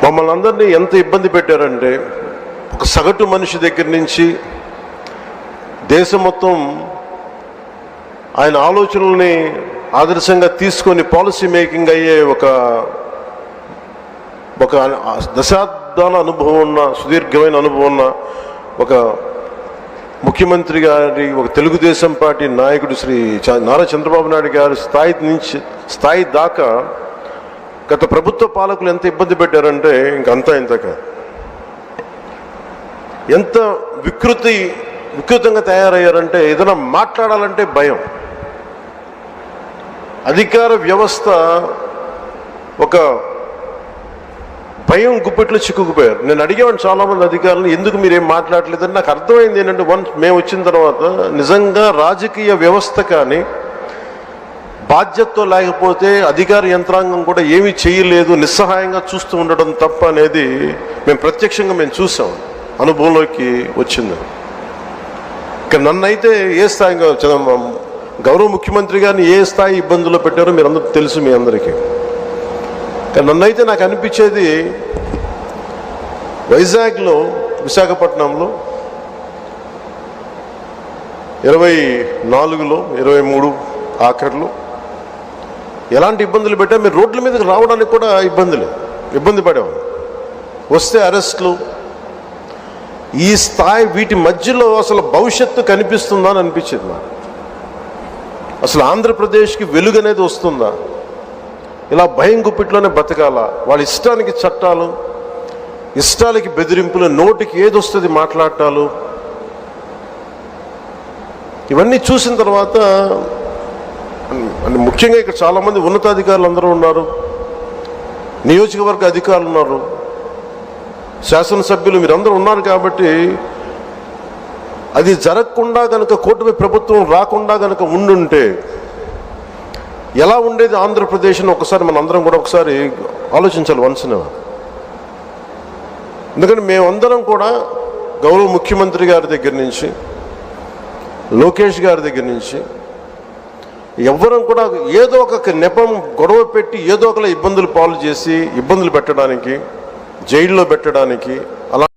మమ్మల్ని అందరినీ ఎంత ఇబ్బంది పెట్టారంటే, ఒక సగటు మనిషి దగ్గర నుంచి దేశం మొత్తం ఆయన ఆలోచనల్ని ఆదర్శంగా తీసుకొని పాలసీ మేకింగ్ అయ్యే ఒక దశాబ్దాల అనుభవం ఉన్న, సుదీర్ఘమైన అనుభవం ఉన్న ఒక ముఖ్యమంత్రి గారి, ఒక తెలుగుదేశం పార్టీ నాయకుడు శ్రీ నారా చంద్రబాబు నాయుడు గారి స్థాయి దాకా గత ప్రభుత్వ పాలకులు ఎంత ఇబ్బంది పెట్టారంటే ఇంకంతా ఇంతక ఎంత వికృతంగా తయారయ్యారంటే, ఏదైనా మాట్లాడాలంటే భయం. అధికార వ్యవస్థ ఒక భయం గుప్పెట్లో చిక్కుకుపోయారు. నేను అడిగేవాడిని చాలామంది అధికారులను, ఎందుకు మీరేం మాట్లాడలేదని. నాకు అర్థమైంది ఏంటంటే, మేము వచ్చిన తర్వాత నిజంగా రాజకీయ వ్యవస్థ కానీ బాధ్యతతో లేకపోతే అధికార యంత్రాంగం కూడా ఏమీ చేయలేదు, నిస్సహాయంగా చూస్తూ ఉండడం తప్ప అనేది మేము ప్రత్యక్షంగా చూసాం, అనుభవంలోకి వచ్చింది. ఇక నన్నైతే ఏ స్థాయిగా గౌరవ ముఖ్యమంత్రి గారిని ఏ స్థాయి ఇబ్బందుల్లో పెట్టారో మీరు అందరూ తెలుసు, మీ అందరికీ. కానీ నన్నైతే నాకు అనిపించేది, వైజాగ్లో, విశాఖపట్నంలో 24లో 23 ఆఖరిలో ఎలాంటి ఇబ్బందులు పెట్టా, మీరు రోడ్ల మీదకి రావడానికి కూడా ఇబ్బంది పడేవాళ్ళు. వస్తే అరెస్టులు. ఈ స్థాయి, వీటి మధ్యలో అసలు భవిష్యత్తు కనిపిస్తుందా అని అనిపించేది నాకు. అసలు ఆంధ్రప్రదేశ్కి వెలుగు అనేది వస్తుందా? ఇలా భయం గుప్పిట్లోనే బతకాలా? వాళ్ళ ఇష్టానికి చట్టాలు, ఇష్టాలకి బెదిరింపులు, నోటికి ఏది వస్తుంది మాట్లాడటాలు, ఇవన్నీ చూసిన తర్వాత ముఖ్యంగా ఇక్కడ చాలామంది ఉన్నతాధికారులు అందరూ ఉన్నారు, నియోజకవర్గ అధికారులు ఉన్నారు, శాసనసభ్యులు మీరందరూ ఉన్నారు. కాబట్టి అది జరగకుండా కనుక, కూటమి ప్రభుత్వం రాకుండా కనుక ఉండుంటే ఎలా ఉండేది ఆంధ్రప్రదేశ్ని ఒకసారి మన అందరం కూడా ఒకసారి ఆలోచించాలి వన్స్న. ఎందుకంటే మేమందరం కూడా గౌరవ ముఖ్యమంత్రి గారి దగ్గర నుంచి, లోకేష్ గారి దగ్గర నుంచి ఎవ్వరం కూడా ఏదో ఒక నెపం గొడవ పెట్టి ఏదో ఒకలా ఇబ్బందులు పాలు చేసి, ఇబ్బందులు పెట్టడానికి, జైల్లో పెట్టడానికి, అలా